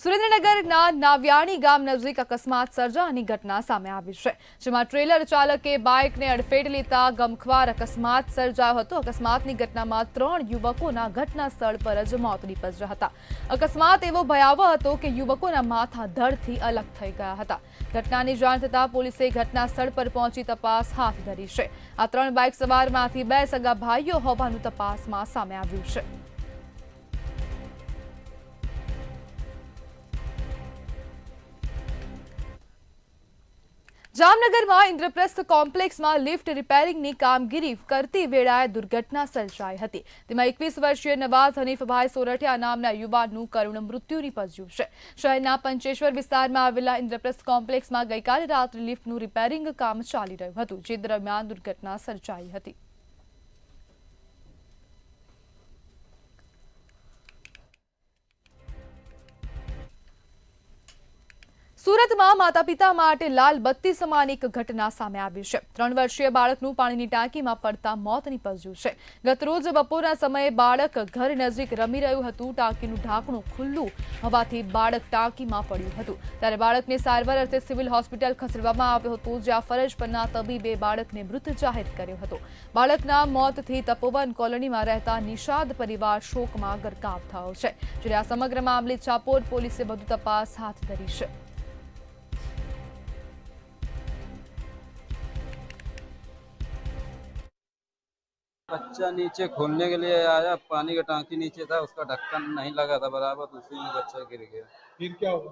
સુરેન્દ્રનગરના નાવ્યાણી ગામ નજીક અકસ્માત સર્જાવાની ઘટના સામે આવી છે, જેમાં ટ્રેલર ચાલકે બાઇકને અડફેટે લેતા ગમખ્વાર અકસ્માત સર્જાયો હતો। અકસ્માતની ઘટનામાં 3 યુવકોના ઘટના સ્થળ પર જ મોત નીપજ્યા હતા। અકસ્માત એવો ભયાવહ હતો કે યુવકોના માથા ધડથી અલગ થઈ ગયા હતા। ઘટનાની જાણ થતાં પોલીસે ઘટના સ્થળ પર પહોંચી તપાસ હાથ ધરી છે। આ 3 બાઇક સવારમાંથી 2 સગા ભાઈઓ હોવાનું તપાસમાં સામે આવ્યું છે। જામનગરમાં ઇન્દ્રપ્રસ્થ કોમ્પ્લેક્સમાં લિફ્ટ રિપેરિંગની કામગીરી કરતી વેળાએ દુર્ઘટના સર્જાઈ હતી। તેમાં 21 વર્ષીય નવાઝ હનીફભાઈ સોરઠિયા નામના યુવાનનું કરુણ મૃત્યુ નીપજ્યું છે। શહેરના પંચેશ્વર વિસ્તારમાં આવેલા ઇન્દ્રપ્રસ્થ કોમ્પ્લેક્સમાં ગઈકાલે રાત્રે લિફ્ટનું રિપેરિંગ કામ ચાલી રહ્યું હતું, જે દરમિયાન દુર્ઘટના સર્જાઈ હતી। સુરતમાં માતા પિતા માટે લાલ બત્તી સમાન એક ઘટના સામે આવી છે। 3 વર્ષીય બાળકનું પાણીની ટાંકીમાં પડતા મોત નીપજ્યું છે। ગતરોજ બપોરના સમયે બાળક ઘર નજીક રમી રહ્યું હતું। ટાંકીનું ઢાંકણું ખુલ્લું હોવાથી બાળક ટાંકીમાં પડ્યું હતું, ત્યારે બાળકને સારવાર અર્થે સિવિલ હોસ્પિટલ ખસેડવામાં આવ્યો હતો, જ્યાં ફરજ પરના તબીબે બાળકને મૃત જાહેર કર્યો હતો। બાળકના મોતથી તપોવન કોલોનીમાં રહેતા નિષાદ પરિવાર શોકમાં ગરકાવ થયો છે, જ્યારે આ સમગ્ર મામલે ચાપોર પોલીસે વધુ તપાસ હાથ ધરી છે। बच्चा नीचे खोलने के लिए आया, पानी का टांकी नीचे था, उसका ढक्कन नहीं लगा था बराबर, तो उसी में बच्चा गिर गया। फिर क्या हुआ?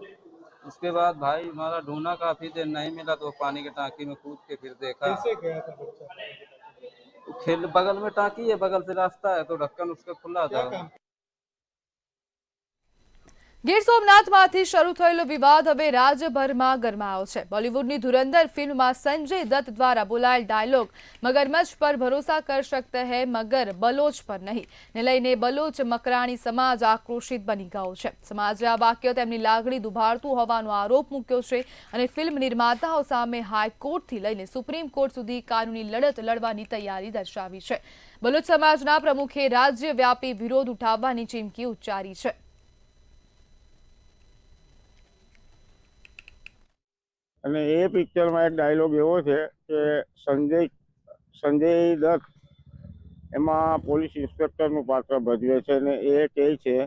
उसके बाद भाई हमारा ढूंढा, काफी देर नहीं मिला, तो पानी की टांकी में कूद के फिर देखा। कैसे गया था बच्चा? खेल बगल में टांकी है, बगल से रास्ता है, तो ढक्कन उसका खुला क्या था। काम? ગીર સોમનાથમાંથી શરૂ થયેલો વિવાદ હવે રાજ્યભરમાં ગરમાયો છે। બોલિવૂડની ધુરંધર ફિલ્મમાં સંજય દત્ત દ્વારા બોલાયેલ ડાયલોગ મગરમચ્છ પર ભરોસા કર શકતે હૈ મગર બલોચ પર નહીં ને લઈને બલોચ મકરાણી સમાજ આક્રોશિત બની ગયો છે। સમાજે આ વાક્ય તેમની લાગણી દુભાડતું હોવાનો આરોપ મૂક્યો છે અને ફિલ્મ નિર્માતાઓ સામે હાઈકોર્ટથી લઈને સુપ્રીમ કોર્ટ સુધી કાનૂની લડત લડવાની તૈયારી દર્શાવી છે। બલોચ સમાજના પ્રમુખે રાજ્યવ્યાપી વિરોધ ઉઠાવવાની ચીમકી ઉચ્ચારી છે। અને એ પિક્ચરમાં એક ડાયલોગ એવો છે કે સંજય દત્ત એમાં પોલીસ ઇન્સ્પેક્ટરનું પાત્ર ભજવે છે અને એ કહે છે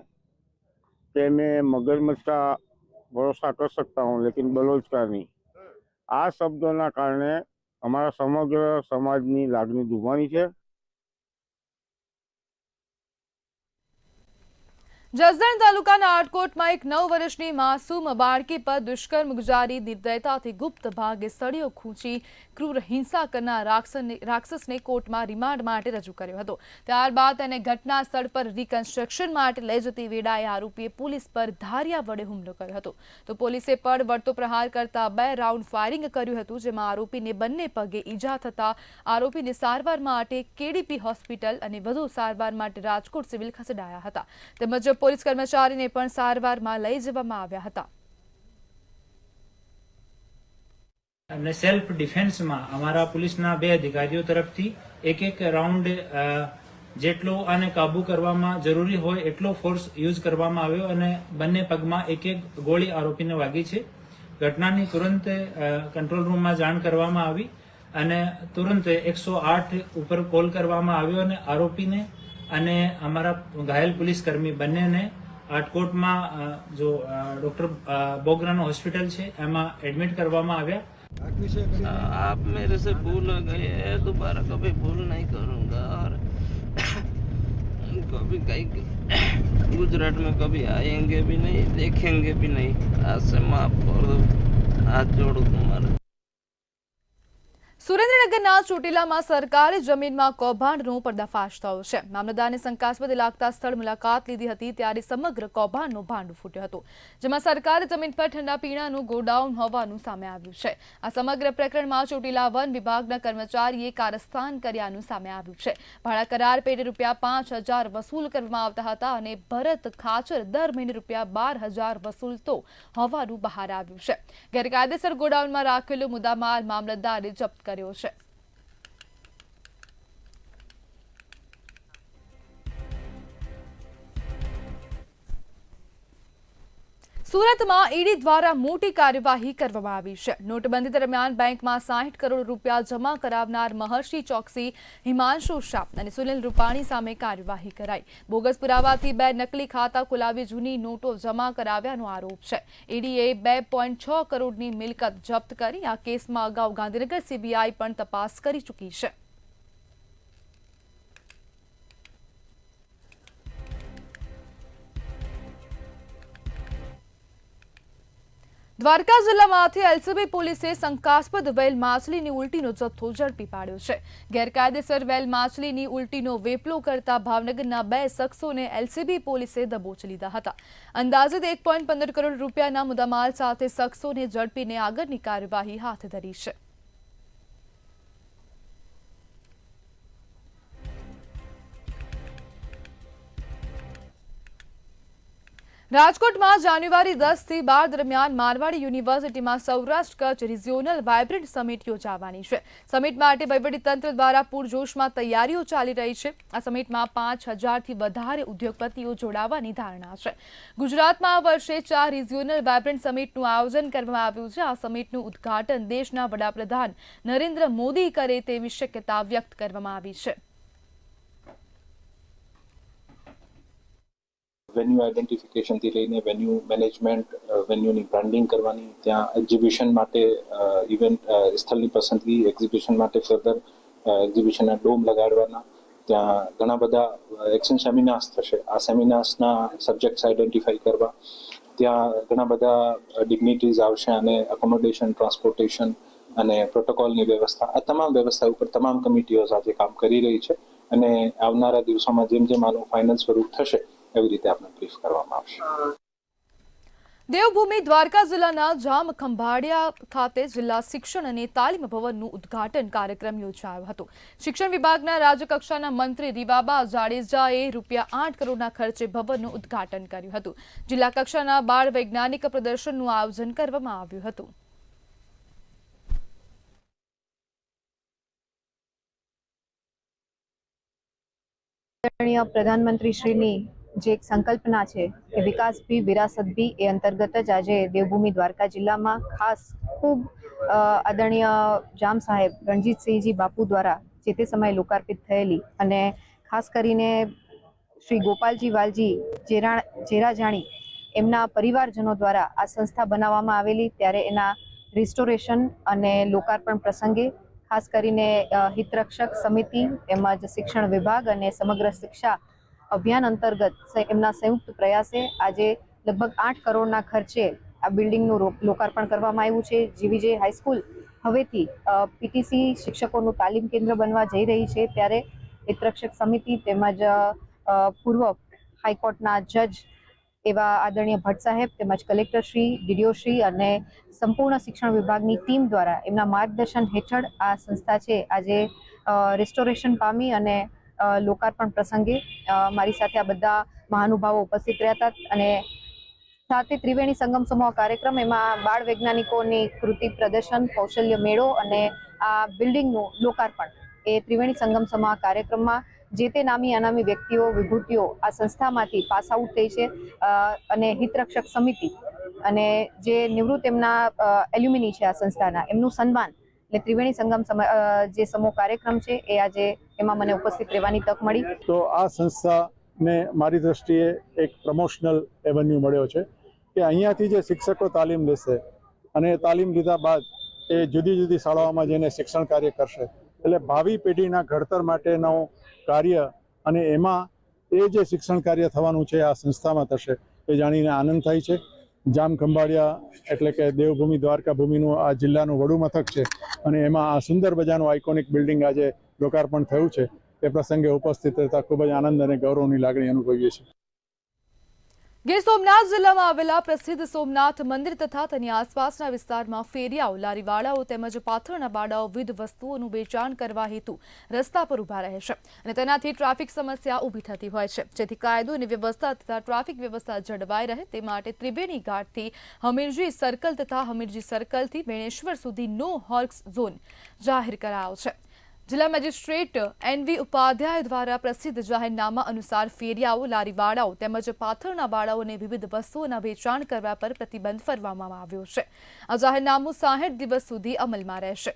કે મેં મગરમચ્છ કા ભરોસા કર सकता हूँ लेकिन बलोच का नहीं। આ શબ્દોના કારણે અમારા સમગ્ર સમાજની લાગણી દુભાણી છે। જસદણ તાલુકાના આટકોટમાં એક 9 વર્ષની માસૂમ બાળકી પર દુષ્કર્મ ગુજારી નિર્દયતાથી ગુપ્ત ભાગે સળીઓ ખૂંચી ક્રૂર હિંસા કરનાર રાક્ષસને કોર્ટમાં રિમાન્ડ માટે રજૂ કર્યો હતો। ત્યારબાદ તેને ઘટના સ્થળ પર રિકન્સ્ટ્રક્શન માટે લઈ જતી વેળાએ આરોપીએ પોલીસ પર ધારિયા વડે હુમલો કર્યો હતો, તો પોલીસે પણ વળતો પ્રહાર કરતા 2 રાઉન્ડ ફાયરિંગ કર્યું હતું, જેમાં આરોપીને બંને પગે ઈજા થતા આરોપીને સારવાર માટે કેડીપી હોસ્પિટલ અને વધુ સારવાર માટે રાજકોટ સિવિલ ખસેડાયા હતા, તેમજ પોલીસ કર્મચારીને પણ સારવારમાં લઈ જવામાં આવ્યા હતા। અને સેલ્ફ ડિફેન્સમાં અમારા પોલીસના 2 અધિકારીઓ તરફથી એક રાઉન્ડ જેટલો આને કાબુ કરવામાં જરૂરી હોય એટલો ફોર્સ યુઝ કરવામાં આવ્યો અને બંને પગમાં એક ગોળી આરોપીને વાગી છે। ઘટનાની તુરંત કંટ્રોલ રૂમમાં જાણ કરવામાં આવી અને તુરંત 108 ઉપર કોલ કરવામાં આવ્યો અને આરોપીને અને અમારા ઘાયલ પોલીસકર્મી બંનેને આટકોટમાં જો ડોક્ટર બોગરાનો હોસ્પિટલ છે એમાં એડમિટ કરવામાં આવ્યા। आप मेरे से भूल गए हैं, दोबारा कभी भूल नहीं करूँगा और कभी कहीं गुजरात में कभी आएंगे भी नहीं, देखेंगे भी नहीं। आज से माफ कर दो, हाथ जोड़ो तुम्हारे। સુરેન્દ્રનગરના ચોટીલામાં સરકારી જમીનમાં કૌભાંડનો પર્દાફાશ થયો છે। મામલતદારને શંકાસ્પદ લાગતા સ્થળ મુલાકાત લીધી હતી, ત્યારે સમગ્ર કૌભાંડનો ભાંડો ફૂટ્યો હતો, જેમાં સરકારી જમીન પર ઠંડા પીણાનું ગોડાઉન હોવાનું સામે આવ્યું છે। આ સમગ્ર પ્રકરણમાં ચોટીલા વન વિભાગના કર્મચારીએ કારસ્તાન કર્યાનું સામે આવ્યું છે। ભાડા કરાર પેટે ₹5,000 વસૂલ કરવામાં આવતા હતા અને ભરત ખાચર દર મહિને ₹12,000 વસૂલતો હોવાનું બહાર આવ્યું છે। ગેરકાયદેસર ગોડાઉનમાં રાખેલો મુદ્દામાલ મામલતદારે જપ્ત કર્યો છે। સુરતમાં ઈડી દ્વારા મોટી કાર્યવાહી કરવામાં આવી છે. નોટબંધી દરમિયાન બેંકમાં 60 કરોડ રૂપિયા જમા કરાવનાર મહર્ષિ ચોકસી, હિમાંશુ શાહ અને સુનિલ રૂપાણી સામે કાર્યવાહી કરાઈ. બોગસ પુરાવાથી 2 નકલી ખાતા ખોલાવી જૂની નોટો જમા કરાવ્યાનો આરોપ છે. ઈડીએ 2.6 કરોડની મિલકત જપ્ત કરી. આ કેસમાં અગાઉ ગાંધીનગર સીબીઆઈ પણ તપાસ કરી ચૂકી છે. દ્વારકા જિલ્લામાંથી એલસીબી પોલીસે શંકાસ્પદ વેલ માછલીની ઉલટીનો જથ્થો ઝડપી પાડ્યો છે. ગેરકાયદેસર વેલ માછલીની ઉલટીનો વેપલો કરતા ભાવનગરના 2 શખ્સોને એલસીબી પોલીસે દબોચી લીધા હતા. અંદાજિત 1.15 કરોડ રૂપિયાના મુદ્દામાલ સાથે શખ્સોને ઝડપીને આગળની કાર્યવાહી હાથ ધરી છે. રાજકોટમાં જાન્યુઆરી 10 થી 12 દરમિયાન મારવાડી યુનિવર્સિટીમાં Saurashtra Kutch regional vibrant summit યોજાવાની છે. સમિટ માટે વહીવટીતંત્ર દ્વારા પૂરજોશમાં તૈયારીઓ ચાલી રહી છે. આ સમિટમાં 5000થી વધારે ઉદ્યોગપતિઓ જોડાવાની ધારણા છે. ગુજરાતમાં આ વર્ષે 4 રિજિયોનલ વાયબ્રન્ટ સમિટનું આયોજન કરવામાં આવ્યું છે. આ સમિટનું ઉદ્ઘાટન દેશના વડાપ્રધાન નરેન્દ્ર મોદી કરે તેવી શક્યતા વ્યક્ત કરવામાં આવી છે. વેન્યુ આઈડેન્ટિફિકેશન થી લઈને વેન્યુ મેનેજમેન્ટ, વેન્યુની બ્રાન્ડિંગ કરવાની, ત્યાં એક્ઝિબિશન માટે ઇવેન્ટ સ્થળની પસંદગી, એક્ઝિબિશન માટે ફર્ધર એક્ઝિબિશનના ડોમ લગાડવાના, ત્યાં ઘણા બધા એક્શન સેમિનાર્સ થશે. આ સેમિનાર્સના સબ્જેક્ટ્સ આઈડેન્ટિફાઈ કરવા, ત્યાં ઘણા બધા ડિગ્નિટીઝ આવશે અને અકોમોડેશન, ટ્રાન્સપોર્ટેશન અને પ્રોટોકોલની વ્યવસ્થા, આ તમામ વ્યવસ્થા ઉપર તમામ કમિટીઓ સાથે કામ કરી રહી છે અને આવનારા દિવસોમાં જેમ જેમ આનું ફાઇનલ સ્વરૂપ થશે એવી રીતે આપણે બ્રીફ કરવામાં આવશે. દેવભૂમિ દ્વારકા જિલ્લાના જામ ખંભાળિયા ખાતે જિલ્લા શિક્ષણ અને તાલીમ ભવનનું ઉદ્ઘાટન કાર્યક્રમ યોજાયો હતો. શિક્ષણ વિભાગના રાજ્યકક્ષાના મંત્રી રીવાબા જાડેજાએ ₹8 કરોડના ખર્ચે ભવનનું ઉદ્ઘાટન કર્યું હતું. જિલ્લા કક્ષાના બાળ વૈજ્ઞાનિક પ્રદર્શનનું આયોજન કરવામાં આવ્યું હતું. પ્રધાનમંત્રી શ્રીની જે એક સંકલ્પના છે કે વિકાસ ભી વિરાસત ભી, એ અંતર્ગત જ આજે દેવભૂમિ દ્વારકા જિલ્લામાં ખાસ ખૂબ આદરણીય જામ સાહેબ રણજીતસિંહજી બાપુ દ્વારા જે તે સમયે લોકાર્પિત થયેલી અને ખાસ કરીને શ્રી ગોપાલજી વાલજી જેરાજાણી એમના પરિવારજનો દ્વારા આ સંસ્થા બનાવવામાં આવેલી, ત્યારે એના રિસ્ટોરેશન અને લોકાર્પણ પ્રસંગે ખાસ કરીને હિતરક્ષક સમિતિ તેમજ શિક્ષણ વિભાગ અને સમગ્ર શિક્ષા અભિયાન અંતર્ગત એમના સંયુક્ત પ્રયાસે આજે લગભગ 8 કરોડના ખર્ચે આ બિલ્ડિંગનું લોકાર્પણ કરવામાં આવ્યું છે. જીવીજે હાઈસ્કૂલ હવેથી પીટીસી શિક્ષકોનું તાલીમ કેન્દ્ર બનવા જઈ રહી છે, ત્યારે હિતરક્ષક સમિતિ તેમજ પૂર્વ હાઈકોર્ટના જજ એવા આદરણીય ભટ્ટ સાહેબ તેમજ કલેક્ટરશ્રી, ડીડીઓશ્રી અને સંપૂર્ણ શિક્ષણ વિભાગની ટીમ દ્વારા એમના માર્ગદર્શન હેઠળ આ સંસ્થા છે આજે રિસ્ટોરેશન પામી અને લોકાર્પણ પ્રસંગે મારી સાથે આ બધા મહાનુભાવો ઉપસ્થિત રહ્યા હતા અને સાથે ત્રિવેણી સંગમ સમૂહ કાર્યક્રમ, એમાં બાળ વૈજ્ઞાનિકોની કૃતિ પ્રદર્શન, કૌશલ્ય મેળો અને આ બિલ્ડિંગનું લોકાર્પણ, એ ત્રિવેણી સંગમ સમૂહ કાર્યક્રમમાં જે તે નામી અનામી વ્યક્તિઓ, વિભૂતિઓ આ સંસ્થામાંથી પાસ આઉટ થઈ છે અને હિતરક્ષક સમિતિ અને જે નિવૃત્ત એમના એલ્યુમિની છે આ સંસ્થાના, એમનું સન્માન એટલે ત્રિવેણી સંગમ જે સમૂહ કાર્યક્રમ છે એ આજે એમાં મને ઉપસ્થિત રહેવાની તક મળી. તો આ સંસ્થાને મારી દ્રષ્ટિએ એક પ્રમોશનલ એવન્યુ મળ્યો છે કે અહીંયાથી જે શિક્ષકો તાલીમ લેશે અને તાલીમ લીધા બાદ એ જુદી જુદી શાળાઓમાં જઈને શિક્ષણ કાર્ય કરશે, એટલે ભાવિ પેઢીના ઘડતર માટેનું કાર્ય અને એમાં એ જે શિક્ષણ કાર્ય થવાનું છે આ સંસ્થામાં થશે એ જાણીને આનંદ થાય છે. જામ ખંભાળિયા એટલે કે દેવભૂમિ દ્વારકા ભૂમિનું આ જિલ્લાનું વડું મથક છે અને એમાં આ સુંદર મજાનું આઇકોનિક બિલ્ડિંગ આજે લોકાર્પણ થયું છે. એ પ્રસંગે ઉપસ્થિત રહેતા ખૂબ જ આનંદ અને ગૌરવની લાગણી અનુભવીએ છીએ. ગીર સોમનાથ જિલ્લામાં આવેલા પ્રસિદ્ધ સોમનાથ મંદિર તથા તેની આસપાસના વિસ્તારમાં ફેરિયાઓ, લારીવાળાઓ તેમજ પાથરના બાળાઓ વિવિધ વસ્તુઓનું વેચાણ કરવા હેતુ રસ્તા પર ઊભા રહે છે અને તેનાથી ટ્રાફિક સમસ્યા ઊભી થતી હોય છે, જેથી કાયદો અને વ્યવસ્થા તથા ટ્રાફિક વ્યવસ્થા જળવાઈ રહે તે માટે ત્રિવેણી ઘાટથી હમીરજી સર્કલ તથા હમીરજી સર્કલથી બેણેશ્વર સુધી નો હોર્સ ઝોન જાહેર કરાયો છે. જિલ્લા મેજિસ્ટ્રેટ NV ઉપાધ્યાય દ્વારા પ્રસિદ્ધ જાહેરનામા અનુસાર ફેરિયાઓ, લારીવાળાઓ તેમજ પાથરના વાળાઓને વિવિધ વસ્તુઓના વેચાણ કરવા પર પ્રતિબંધ ફરમાવવામાં આવ્યો છે. આ જાહેરનામું 60 દિવસ સુધી અમલમાં રહેશે.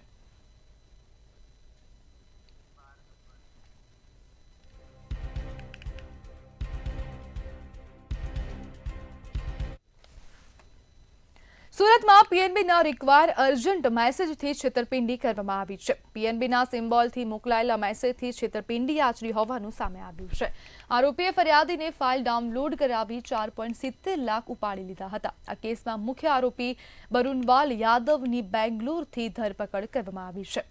સુરતમાં PNBના રિક્વાયર અર્જન્ટ મેસેજથી છેતરપિંડી કરવામાં આવી છે. PNBના સિમ્બોલથી મોકલાયેલા મેસેજથી છેતરપિંડી આચરી હોવાનું સામે આવ્યું છે. આરોપીએ ફરિયાદીને ફાઇલ ડાઉનલોડ કરાવી 4.70 લાખ ઉપાડી લીધા હતા. આ કેસમાં મુખ્ય આરોપી બરુનવાલ યાદવની બેંગ્લોરથી ધરપકડ કરવામાં આવી છે.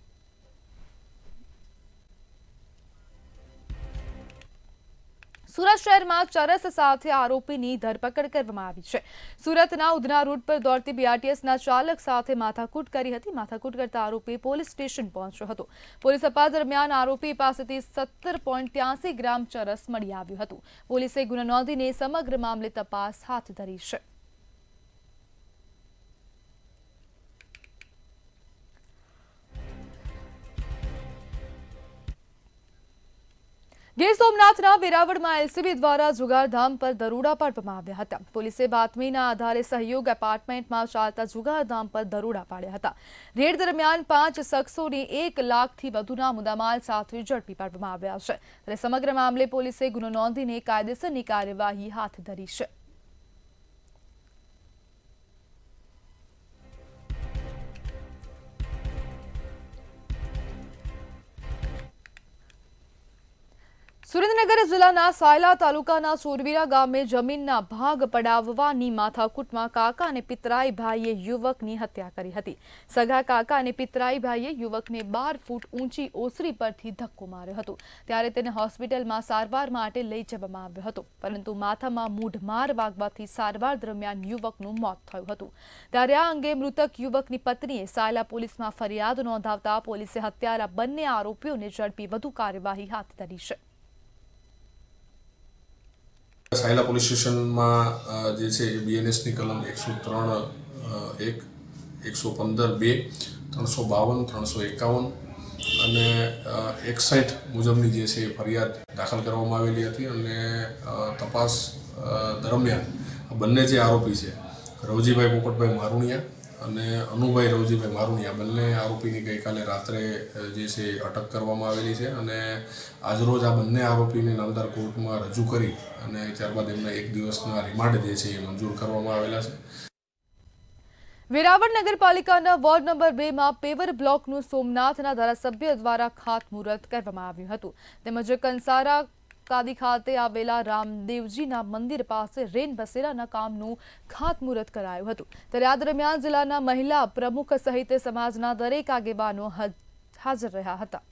સુરત શહેરમાં ચરસ સાથે આરોપીની ધરપકડ કરવામાં આવી છે. સુરતના ઉધના રૂટ પર દોડતી BRTSના ચાલક સાથે માથાકૂટ કરી હતી. માથાકૂટ કરતા આરોપી પોલીસ સ્ટેશન પહોંચ્યો હતો. પોલીસ તપાસ દરમિયાન આરોપી પાસેથી 17.83 ગ્રામ ચરસ મળી આવ્યું હતું. પોલીસે ગુનો નોંધીને સમગ્ર મામલે તપાસ હાથ ધરી છે. ગીર સોમનાથના વેરાવળમાં LCB દ્વારા જુગારધામ પર દરોડા પાડવામાં આવ્યા હતા. પોલીસે બાતમીના આધારે સહયોગ એપાર્ટમેન્ટમાં ચાલતા જુગારધામ પર દરોડા પાડ્યા હતા. રેડ દરમિયાન 5 શખ્સોને 1 લાખથી વધુના મુદ્દામાલ સાથે ઝડપી પાડવામાં આવ્યા છે. ત્યારે સમગ્ર મામલે પોલીસે ગુનો નોંધીને કાયદેસરની કાર્યવાહી હાથ ધરી છે. સુરેન્દ્રનગર જિલ્લાના સાયલા તાલુકાના ચોરવીરા ગામે જમીનના ભાગ પડાવવાની માથાકૂટમાં કાકા અને પિતરાઈ ભાઈએ યુવકની હત્યા કરી હતી. સગા કાકા અને પિતરાઈ ભાઈએ યુવકને 12 ફૂટ ઊંચી ઓસરી પરથી ધક્કો માર્યો હતો. ત્યારે તેને હોસ્પિટલમાં સારવાર માટે લઈ જવામાં આવ્યો હતો, પરંતુ માથામાં મૂઢમાર વાગવાથી સારવાર દરમિયાન યુવકનું મોત થયું હતું. ત્યારે આ અંગે મૃતક યુવકની પત્નીએ સાયલા પોલીસમાં ફરિયાદ નોંધાવતા પોલીસે હત્યારા બંને આરોપીઓને ઝડપી વધુ કાર્યવાહી હાથ ધરી છે. સાયલા પોલીસ સ્ટેશનમાં જે છે એ BNSની કલમ 103(1), 115(2), 352, 351 અને 61 મુજબની જે છે એ ફરિયાદ દાખલ કરવામાં આવેલી હતી. અને તપાસ દરમિયાન બંને જે આરોપી છે, રવજીભાઈ પોપટભાઈ મારુણિયા અને અનુભાઈ રવજીભાઈ મારુણિયા, બંને આરોપીની ગઈકાલે રાત્રે જે છે અટક કરવામાં આવેલી છે. અને આજરોજ આ બંને આરોપીને નામદાર કોર્ટમાં રજૂ કરી અને ત્યારબાદ એમને 1 દિવસના રિમાન્ડ જે છે એ મંજૂર કરવામાં આવેલા છે. વેરાવળ નગરપાલિકાના વોર્ડ નંબર 2માં પેવર બ્લોકનું સોમનાથના ધારાસભ્ય દ્વારા ખાતમુહૂર્ત કરવામાં આવ્યું હતું. તેમજ કંસારા કાદી ખાતે આવેલા રામદેવજીના મંદિર પાસે રેન બસેરાના કામનું ખાતમુહૂર્ત કરાયું હતું. ત્યારે આ દરમિયાન જિલ્લાના મહિલા પ્રમુખ સહિત સમાજના દરેક આગેવાનો હાજર રહ્યા હતા.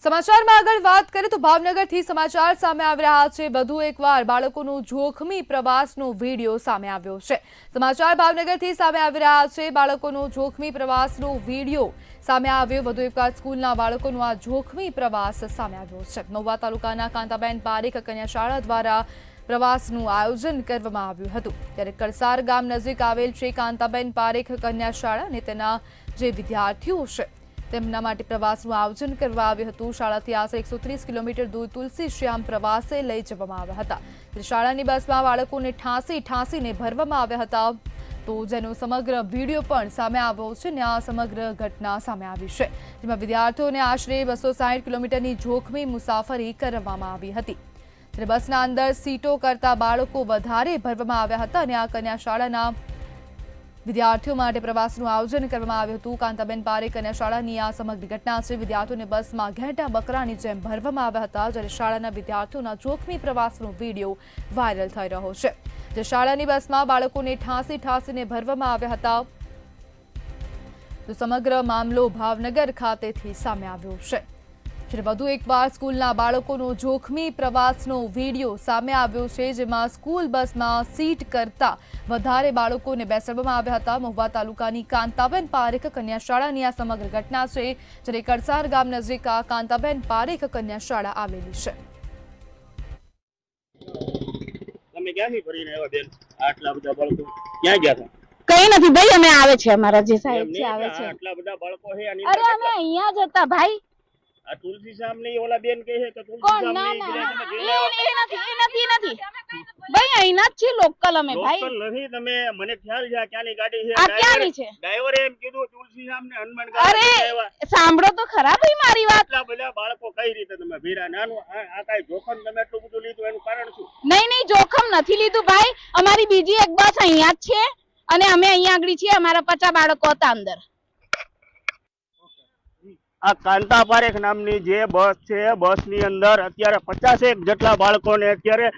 સમાચારમાં આગળ વાત કરીએ તો ભાવનગરથી સમાચાર સામે આવી રહ્યા છે. વધુ એકવાર બાળકોનો જોખમી પ્રવાસનો વિડીયો સામે આવ્યો છે. સમાચાર ભાવનગરથી સામે આવી રહ્યા છે. બાળકોનો જોખમી પ્રવાસનો વિડીયો સામે આવ્યો. વધુ એકવાર સ્કૂલના બાળકોનો આ જોખમી પ્રવાસ સામે આવ્યો છે. મહુવા તાલુકાના કાંતાબેન પારેખ કન્યા શાળા દ્વારા પ્રવાસનું આયોજન કરવામાં આવ્યું હતું. ત્યારે કળસાર ગામ નજીક આવેલ છે કાંતાબેન પારેખ કન્યા શાળા અને તેના જે વિદ્યાર્થીઓ છે તેમના માટે પ્રવાસનું આયોજન કરવામાં આવ્યું હતું. શાળાથી આશરે 130 કિલોમીટર દૂર તુલસી શ્યામ પ્રવાસે લઈ જવામાં આવ્યા હતા. શાળાની બસમાં બાળકોને ઠાંસીને ભરવામાં આવ્યા હતા. તો જેનો સમગ્ર વિડીયો પણ સામે આવ્યો છે અને આ સમગ્ર ઘટના સામે આવી છે, જેમાં વિદ્યાર્થીઓને આશરે 260 કિલોમીટરની જોખમી મુસાફરી કરવામાં આવી હતી. ત્યારે બસના અંદર સીટો કરતા બાળકો વધારે ભરવામાં આવ્યા હતા અને આ કન્યા શાળાના વિદ્યાર્થીઓ માટે પ્રવાસનું આયોજન કરવામાં આવ્યું હતું. કાંતાબેન પારેખ કન્યા શાળાની આ સમગ્ર ઘટના છે. વિદ્યાર્થીઓને બસમાં ઘેટા બકરાની જેમ ભરવામાં આવ્યા હતા. જ્યારે શાળાના વિદ્યાર્થીઓના જોખમી પ્રવાસનો વિડીયો વાયરલ થઈ રહ્યો છે. જે શાળાની બસમાં બાળકોને ઠાંસીને ભરવામાં આવ્યા હતા. તો સમગ્ર મામલો ભાવનગર ખાતેથી સામે આવ્યો છે. જ્યારે વધુ એકવાર સ્કૂલના બાળકોનો જોખમી પ્રવાસનો વિડીયો સામે આવ્યો છે, જેમાં સ્કૂલ બસમાં સીટ કરતા વધારે બાળકોને બેસાડવામાં આવ્યા હતા. મહુવા તાલુકાની કાંતાબેન પારેખ કન્યા શાળાની આ સમગ્ર ઘટના છે, જ્યારે કડસાર ગામ નજીક આ કાંતાબેન પારેખ કન્યા શાળા આવેલી છે. તમે ક્યાંથી ફરીને આવ્યા બેન? આટલા બધા બાળકો ક્યાં ગયા હતા? કઈ નથી ભાઈ, અમે આવે છે, અમારા જે સાહેબ છે આવે છે. આટલા બધા બાળકો છે આની અરે અમે અહીંયા જ હતા ભાઈ. આ તુલસી સામની ઓલા બેન કહે છે કે તુલસી કોણ? ના સામની ના તમે એ નથી ભાઈ, અહીંના જ છીએ, લોકલ અમે ભાઈ. લોકલ નથી તમે, મને ખ્યાલ છે આ ક્યાંની ગાડી છે. આ ક્યાંની છે? ડ્રાઈવરે એમ કીધું તુલસી સામને હનુમાન અરે સાંભળો તો ખરા ભાઈ મારી વાત. આટલા બધા બાળકો કઈ રીતે તમે ભીરા? નાનું આ કાઈ જોખમ તમે એટલું બધું લીધું એનું કારણ શું? નહીં જોખમ નથી લીધું ભાઈ. અમારી બીજી એક બસ અહીંયા જ છે અને અમે અહીંયા આગળ છીએ. અમારા 50 બાળકો હતા અંદર. આ કાંતા પારેખ નામની જે બસ છે, બસની અંદર અત્યારે 50 જેટલા બાળકોને અત્યારે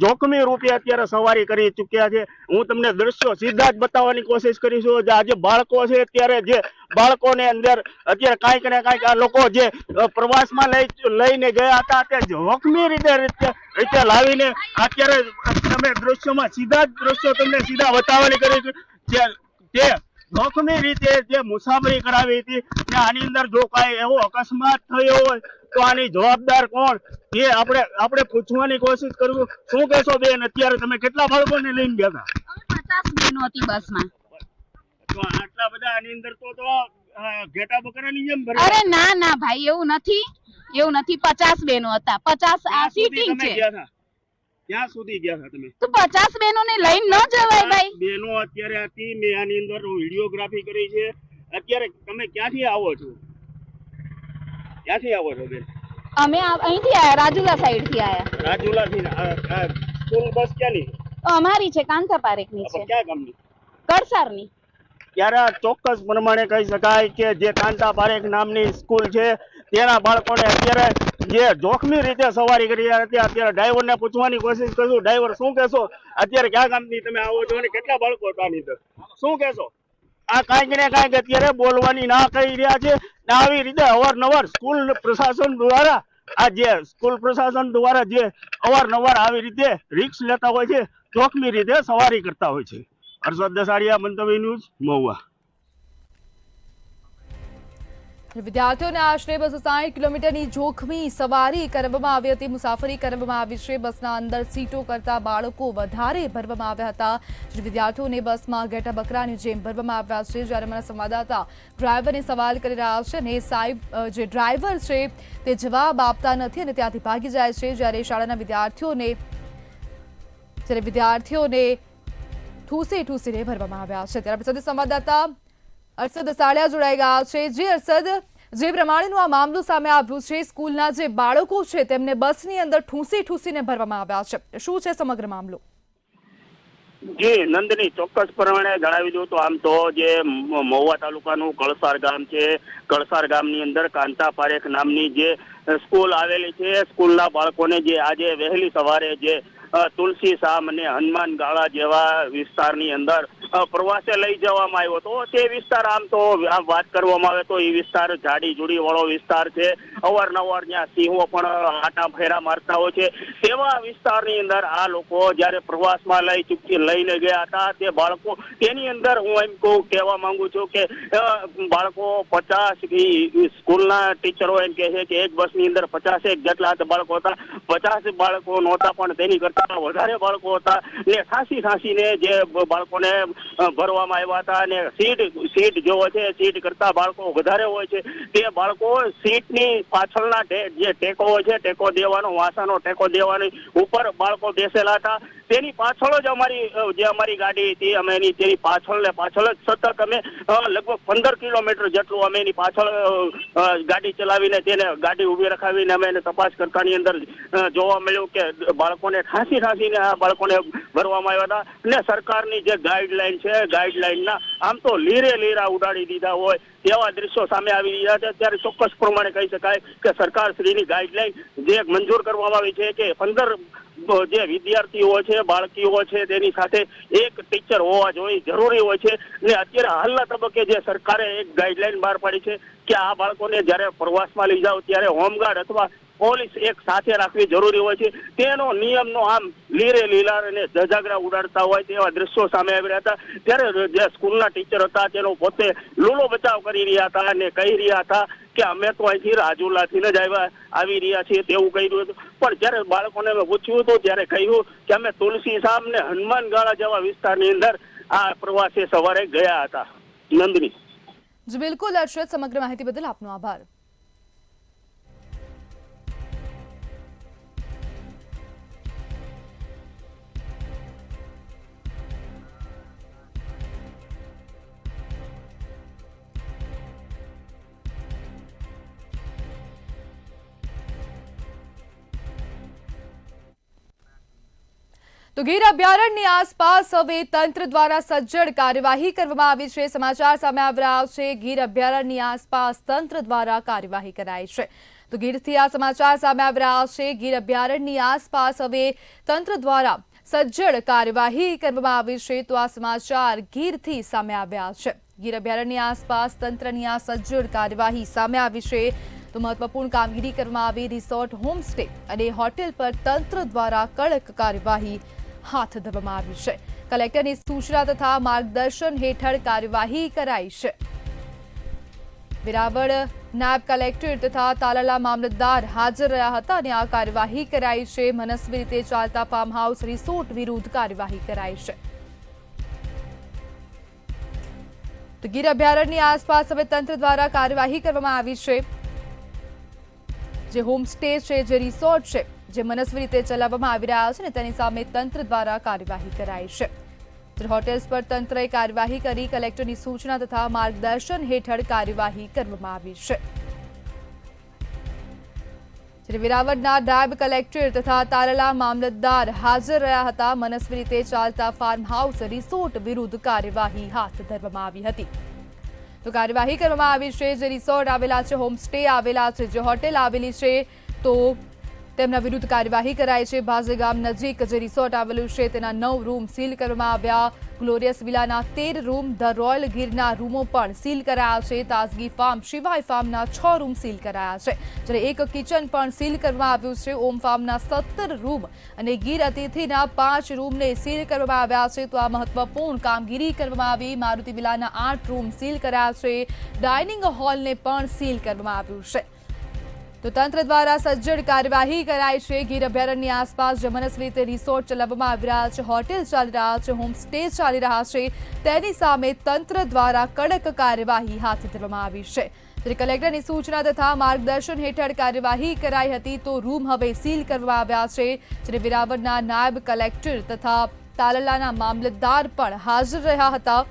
જોખમી રૂપે અત્યારે સવારી કરી ચૂક્યા છે. હું તમને દ્રશ્યો સીધા જ બતાવવાની કોશિશ કરીશું. આજે બાળકો છે અત્યારે જે બાળકોને અંદર અત્યારે કાંઈક ને કાંઈક આ લોકો જે પ્રવાસમાં લઈને ગયા હતા તે જોખમી રીતે લાવીને અત્યારે તમે દ્રશ્યોમાં સીધા જ દ્રશ્યો તમને સીધા બતાવવાની કરીશું. તે જોખમી રીતે જે મુસાફરી કરાવી હતી ને આની અંદર જો કાંઈ એવો અકસ્માત થયો હોય તો આની જવાબદાર કોણ એ આપણે પૂછવાની કોશિશ કરવું. શું કહેશો બેન, અત્યારે તમે કેટલા બાળકોને લઈને ગયા હતા? 50 બહેનો હતી બસમાં. તો આટલા બધા આની અંદર તો ઘેટા બકરાની જેમ ભરે. અરે ના ભાઈ, એવું નથી 50 બહેનો હતા. 50 આ સીટિંગ છે. ક્યાં સુધી ગયા હતા તમે? તો 50 બહેનોને લઈને ન જવાય ભાઈ. બહેનો અત્યારે હતી, મેં આની અંદર વિડીયોગ્રાફી કરી છે. અત્યારે તમે ક્યાંથી આવો છો? ક્યાંથી આવો છો બેન? અમે અહીંથી આયા, રાજુલા સાઈડ થી આયા. રાજુલાથી. સ્કૂલ બસ ક્યાંની? અમારી છે, કાંતા પારેખની છે. ક્યાં ગામની? કડસારની. ત્યારે ચોક્કસ પ્રમાણે કહી શકાય કે જે કાંતા પારેખ નામની સ્કૂલ છે તેના બાળકોને અત્યારે જે જોખમી રીતે સવારી કરી હતી. અત્યારે ડ્રાઈવરને પૂછવાની કોશિશ કરશું. ડ્રાઈવર શું કહેશો? અત્યારે ક્યાં ગામથી તમે આવો છો અને કેટલા બાળકો હતા આની અંદર? શું કહેશો? આ કાંઈક ને કાંઈક અત્યારે બોલવાની ના કહી રહ્યા છે. આવી રીતે અવારનવાર સ્કૂલ પ્રશાસન દ્વારા જે અવારનવાર આવી રીતે રિસ્ક લેતા હોય છે, જોખમી રીતે સવારી કરતા હોય છે. હર્ષદ દસાડિયા, મંતવ્ય ન્યૂઝ, મહુવા. વિદ્યાર્થીઓને આશરે 260 કિલોમીટરની જોખમી સવારી કરવામાં આવી હતી, મુસાફરી કરવામાં આવી છે. બસના અંદર સીટો કરતા બાળકો વધારે ભરવામાં આવ્યા હતા. વિદ્યાર્થીઓને બસમાં ઘેટા બકરાની જેમ ભરવામાં આવ્યા છે. જ્યારે અમારા સંવાદદાતા ડ્રાઈવરને સવાલ કરી રહ્યા છે અને સાહેબ જે ડ્રાઈવર છે તે જવાબ આપતા નથી અને ત્યાંથી ભાગી જાય છે. જ્યારે શાળાના વિદ્યાર્થીઓને ઠૂસીને ભરવામાં આવ્યા છે. ત્યારે સાથે સંવાદદાતા અરશદ સાળિયા જોડાઈ ગયા છે. જે અરશદ, જે પ્રમાણેનું આ મામલો સામે આવ્યું છે, સ્કૂલના જે બાળકો છે તેમને બસની અંદર ઠૂસીને ભરવામાં આવ્યા છે, શું છે સમગ્ર મામલો? જી નંદની, ચોક્કસ પ્રમાણે જણાવી દઉં તો આમ તો જે મહુવા તાલુકાનું કળસાર ગામ છે, કળસાર ગામની અંદર કાંતા પારેખ નામની જે સ્કૂલ આવેલી છે, સ્કૂલના બાળકોને જે આજે વહેલી સવારે જે તુલસી સામ અને હનુમાન ગાળા જેવા વિસ્તારની અંદર પ્રવાસે લઈ જવામાં આવ્યો હતો. તે વિસ્તાર આમ તો વાત કરવામાં આવે તો એ વિસ્તાર ઝાડી જુડી વાળો વિસ્તાર છે. અવારનવાર ત્યાં સિંહો પણ આટા ફેરા મારતા હોય છે. તેવા વિસ્તારની અંદર આ લોકો જયારે પ્રવાસમાં લઈને ગયા હતા તે બાળકો, તેની અંદર હું એમ કહેવા માંગુ છું કે બાળકો 50 સ્કૂલના ટીચરો એમ કહે છે કે એક બસની અંદર 50 જેટલા બાળકો હતા. 50 બાળકો નહોતા પણ તેની કરતા વધારે બાળકો હતા ને ઠાંસીને જે બાળકોને ભરવામાં આવ્યા હતા. અને સીટ જોવો છે, સીટ કરતા બાળકો વધારે હોય છે. તે બાળકો સીટની પાછળના જે ટેકો હોય છે, ટેકો દેવાનો, વાંસાનો ટેકો દેવાની ઉપર બાળકો બેસેલા હતા. તેની પાછળ જ અમારી ગાડી હતી. અમે તેની પાછળ જ સતત અમે લગભગ 15 કિલોમીટર જેટલું અમે એની પાછળ ગાડી ચલાવીને તેને ગાડી ઉભી રખાવીને અમે એને તપાસ કરતાની અંદર જોવા મળ્યું કે બાળકોને ઠાંસીને આ બાળકોને ભરવામાં આવ્યા હતા. અને સરકારની જે ગાઈડલાઈન ગાઈડલાઈન છે, ગાઈડલાઈનના આમ તો લીરા ઉડાડી દીધા હોય તેવા દ્રશ્યો સામે આવી રહ્યા છે. ત્યારે ચોક્કસ પ્રમાણે કહી શકાય કે સરકાર શ્રીની ગાઈડલાઈન જે મંજૂર કરવામાં આવી છે કે 15 જે વિદ્યાર્થીઓ છે, બાળકીઓ છે, તેની સાથે એક ટીચર હોવા જોઈએ, જરૂરી હોય છે. ને અત્યારે હાલના તબક્કે જે સરકારે એક ગાઈડલાઈન બહાર પાડી છે કે આ બાળકોને જ્યારે પ્રવાસમાં લઈ જાઓ ત્યારે હોમગાર્ડ અથવા પોલીસ એક સાથે રાખવી જરૂરી હોય છે. તેનો નિયમનો આમ લીલાર અને ધજાગરા ઉડાડતા હોય તેવા દ્રશ્યો સામે આવી રહ્યા હતા. ત્યારે જે સ્કૂલના ટીચર હતા તેનો પોતે લૂલો બચાવ કરી રહ્યા હતા અને કહી રહ્યા હતા કે અમે તો અહીંથી રાજુલાથી જ આવી રહ્યા છીએ તેવું કહ્યું હતું. પણ જ્યારે બાળકોને અમે પૂછ્યું હતું ત્યારે કહ્યું કે અમે તુલસી સામ ને હનુમાનગાળા જેવા વિસ્તારની અંદર આ પ્રવાસે સવારે ગયા હતા. નંદની. જી બિલકુલ હર્ષદ, સમગ્ર માહિતી બદલ આપનો આભાર. તો ગીર અભયારણ્યની આસપાસ હવે તંત્ર દ્વારા સજ્જડ કાર્યવાહી કરવામાં આવી છે. સમાચાર સામે આવી રહ્યા છે, ગીર અભયારણ્યની આસપાસ તંત્ર દ્વારા કાર્યવાહી કરાઈ છે. તો ગીરથી આ સમાચાર સામે આવી રહ્યા છે, ગીર અભયારણ્યની આસપાસ હવે તંત્ર દ્વારા સજ્જડ કાર્યવાહી કરવામાં આવી છે. તો આ સમાચાર ગીરથી સામે આવ્યા છે. ગીર અભયારણ્યની આસપાસ તંત્રની આ સજ્જડ કાર્યવાહી સામે આવી છે. તો મહત્વપૂર્ણ કામગીરી કરવામાં આવી. રિસોર્ટ, હોમસ્ટે અને હોટેલ પર તંત્ર દ્વારા કડક કાર્યવાહી હાથ ધરવામાં આવી છે. કલેક્ટરની સૂચના તથા માર્ગદર્શન હેઠળ કાર્યવાહી કરાઈ છે. વેરાવળ નાયબ કલેક્ટર તથા તાલાલા મામલતદાર હાજર રહ્યા હતા અને આ કાર્યવાહી કરાઈ છે. મનસ્વી રીતે ચાલતા ફાર્મ હાઉસ રિસોર્ટ વિરુદ્ધ કાર્યવાહી કરાઈ છે. તો ગીર અભયારણ્યની આસપાસ હવે તંત્ર દ્વારા કાર્યવાહી કરવામાં આવી છે. જે હોમસ્ટે છે, જે રિસોર્ટ છે, જે મનસ્વી રીતે ચલાવવામાં આવી રહ્યા છે ને તેની સામે તંત્ર દ્વારા કાર્યવાહી કરાઈ છે. હોટેલ્સ પર તંત્રએ કાર્યવાહી કરી કલેક્ટરની સૂચના તથા માર્ગદર્શન હેઠળ કાર્યવાહી કરવામાં આવી છે. વેરાવળના નાયબ કલેક્ટર તથા તાલાલા મામલતદાર હાજર રહ્યા હતા. મનસ્વી રીતે ચાલતા ફાર્મ હાઉસ રિસોર્ટ વિરુદ્ધ કાર્યવાહી હાથ ધરવામાં આવી હતી. તો કાર્યવાહી કરવામાં આવી છે. જે રિસોર્ટ આવેલા છે, હોમસ્ટે આવેલા છે, જે હોટેલ આવેલી છે, તો તેમના વિરુદ્ધ કાર્યવાહી કરાઈ છે. ભાજે ગામ નજીક જે રિસોર્ટ આવેલું છે તેના 9 રૂમ સીલ કરવામાં આવ્યા. ગ્લોરિયસ વિલાના 13 રૂમ, ધ રોયલ ગીરના રૂમો પણ સીલ કરાયા છે. તાજગી ફાર્મ, શિવાય ફાર્મના 6 રૂમ સીલ કરાયા છે, જ્યારે એક કિચન પણ સીલ કરવામાં આવ્યું છે. ઓમ ફાર્મના 17 રૂમ અને ગીર અતિથિના 5 રૂમને સીલ કરવામાં આવ્યા છે. તો આ મહત્વપૂર્ણ કામગીરી કરવામાં આવી. મારુતિ વિલાના 8 રૂમ સીલ કરાયા છે. ડાઇનિંગ હોલને પણ સીલ કરવામાં આવ્યું છે. તો તંત્ર દ્વારા સજ્જડ કાર્યવાહી કરાઈ છે. ગીર અભયારણ્યની આસપાસ જે મનસ્વી રીતે રિસોર્ટ ચલાવવામાં આવી રહ્યા છે, હોટેલ ચાલી રહ્યા છે, હોમસ્ટે ચાલી રહ્યા છે, તેની સામે તંત્ર દ્વારા કડક કાર્યવાહી હાથ ધરવામાં આવી છે. ત્યારે કલેક્ટરની સૂચના તથા માર્ગદર્શન હેઠળ કાર્યવાહી કરાઈ હતી. તો રૂમ હવે સીલ કરવામાં આવ્યા છે. જ્યારે વેરાવળના નાયબ કલેક્ટર તથા તાલાલાના મામલતદાર પણ હાજર રહ્યા હતા.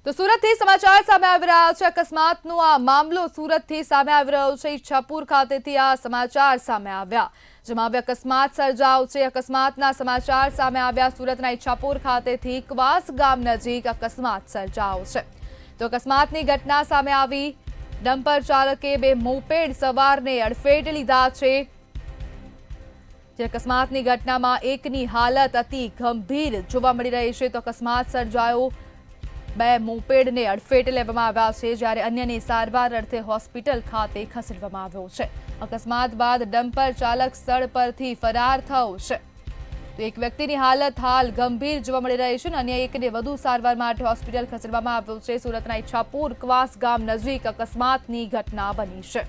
તો સુરતથી સમાચાર સામે આવી રહ્યા છે. અકસ્માતનો આ મામલો સુરતથી સામે આવી રહ્યો છે. ઈચ્છાપુર ખાતેથી આ સમાચાર સામે આવ્યા, જેમાં હવે અકસ્માત સર્જાયો છે. અકસ્માતના સમાચાર સામે આવ્યા. સુરતના ઈચ્છાપુર ખાતેથી કવાસ ગામ નજીક અકસ્માત સર્જાયો છે. તો અકસ્માતની ઘટના સામે આવી. ડમ્પર ચાલકે 2 મોપેડ સવારને અડફેટે લીધા છે. અકસ્માતની ઘટનામાં એકની હાલત અતિ ગંભીર જોવા મળી રહી છે. તો અકસ્માત સર્જાયો, 2 મોપેડને અડફેટે લેવામાં આવ્યા છે, જ્યારે અન્યને સારવાર અર્થે હોસ્પિટલ ખાતે ખસેડવામાં આવ્યો છે. અકસ્માત બાદ ડમ્પર ચાલક સ્થળ પરથી ફરાર થયો છે. તો એક વ્યક્તિની હાલત હાલ ગંભીર જોવા મળી રહી છે અને અન્ય એકને વધુ સારવાર માટે હોસ્પિટલ ખસેડવામાં આવ્યો છે. સુરતના ઈચ્છાપુર કવાસ ગામ નજીક અકસ્માતની ઘટના બની છે.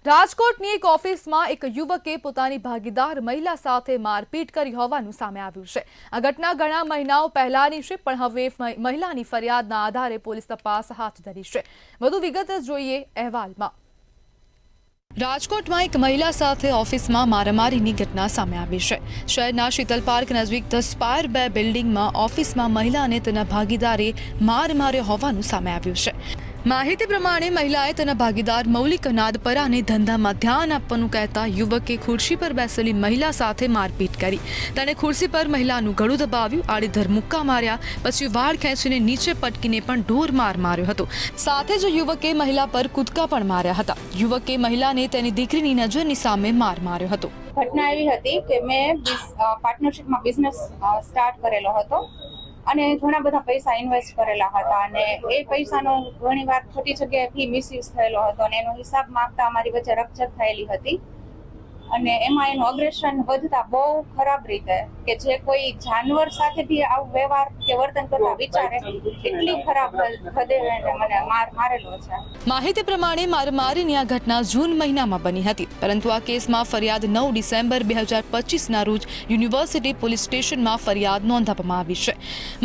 રાજકોટની એક ઓફિસમાં એક યુવકે પોતાની ભાગીદાર મહિલા સાથે મારપીટ કરી હોવાનું સામે આવ્યું છે. આ ઘટના ઘણા મહિનાઓ પહેલાની છે, પણ હવે મહિલાની ફરિયાદના આધારે પોલીસ તપાસ હાથ ધરી છે. વધુ વિગત જોઈએ અહેવાલમાં. રાજકોટમાં એક મહિલા સાથે ઓફિસમાં મારામારીની ઘટના સામે આવી છે. શહેરના શીતલ પાર્ક નજીક ધ સ્પાયર 2 બિલ્ડિંગમાં ઓફિસમાં મહિલા અને તેના ભાગીદારે માર માર્યો હોવાનું સામે આવ્યું છે. માહિતી પ્રમાણે મહિલાએ તેના ભાગીદાર મૌલિક નાદપરાને ધંધામાં ધ્યાન આપવાનું કહેતા યુવકે ખુરશી પર બેસેલી મહિલા સાથે મારપીટ કરી. તેણે ખુરશી પર મહિલાનું ગળું દબાવ્યું, આડેધડ મુક્કા માર્યા, પછી વાળ ખેંચીને નીચે પટકીને પણ ઢોર માર માર્યો હતો. સાથે જ યુવકે મહિલા પર કૂદકા પણ માર્યા હતા. યુવકે મહિલાને તેની દીકરીની નજરની સામે માર માર્યો હતો. ઘટના એવી હતી કે મેં પાર્ટનરશિપમાં બિઝનેસ સ્ટાર્ટ કરેલો હતો અને ઘણા બધા પૈસા ઇન્વેસ્ટ કરેલા હતા અને એ પૈસાનો ઘણીવાર ખોટી જગ્યાએથી મિસયુઝ થયેલો હતો અને એનો હિસાબ માંગતા અમારી વચ્ચે રકઝક થયેલી હતી અને એમાં એનું અગ્રેશન વધતા બહુ ખરાબ રીતે કે જે કોઈ જાનવર સાથે બી આવું વ્યવહાર કે વર્તન કરતા વિચારે એટલી ખરાબ હદે મને મારેલો છે. માહિતી પ્રમાણે મારામારીની આ ઘટના જૂન મહિનામાં બની હતી, પરંતુ આ કેસમાં ફરિયાદ 9 ડિસેમ્બર 2025ના રોજ યુનિવર્સિટી પોલીસ સ્ટેશનમાં ફરિયાદ નોંધાવવામાં આવી છે.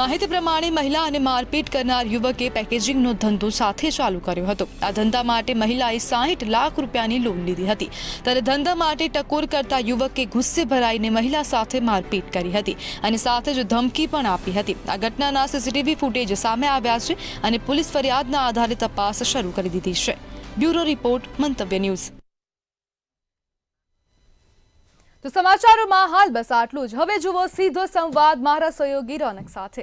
માહિતી પ્રમાણે મહિલા અને મારપીટ કરનાર યુવકે પેકેજિંગનો ધંધો સાથે ચાલુ કર્યો હતો. આ ધંધા માટે મહિલાએ 60 લાખ રૂપિયાની લોન લીધી હતી. ત્યારે ધંધા માટે ટકોર કરતા યુવકે ગુસ્સે ભરાઈને મહિલા સાથે મારપીટ કરી હતી અને સાથે જ ધમકી પણ આપી હતી. આ ઘટનાના સીસીટીવી ફૂટેજ સામે આવ્યા છે અને પોલીસ ફરિયાદના આધારે તપાસ શરૂ કરી દીધી છે. બ્યુરો રિપોર્ટ, મંતવ્ય ન્યૂઝ. તો સમાચારોમાં હાલ બસ આટલું જ. હવે જુઓ સીધો સંવાદ મારા સહયોગી રોનક સાથે.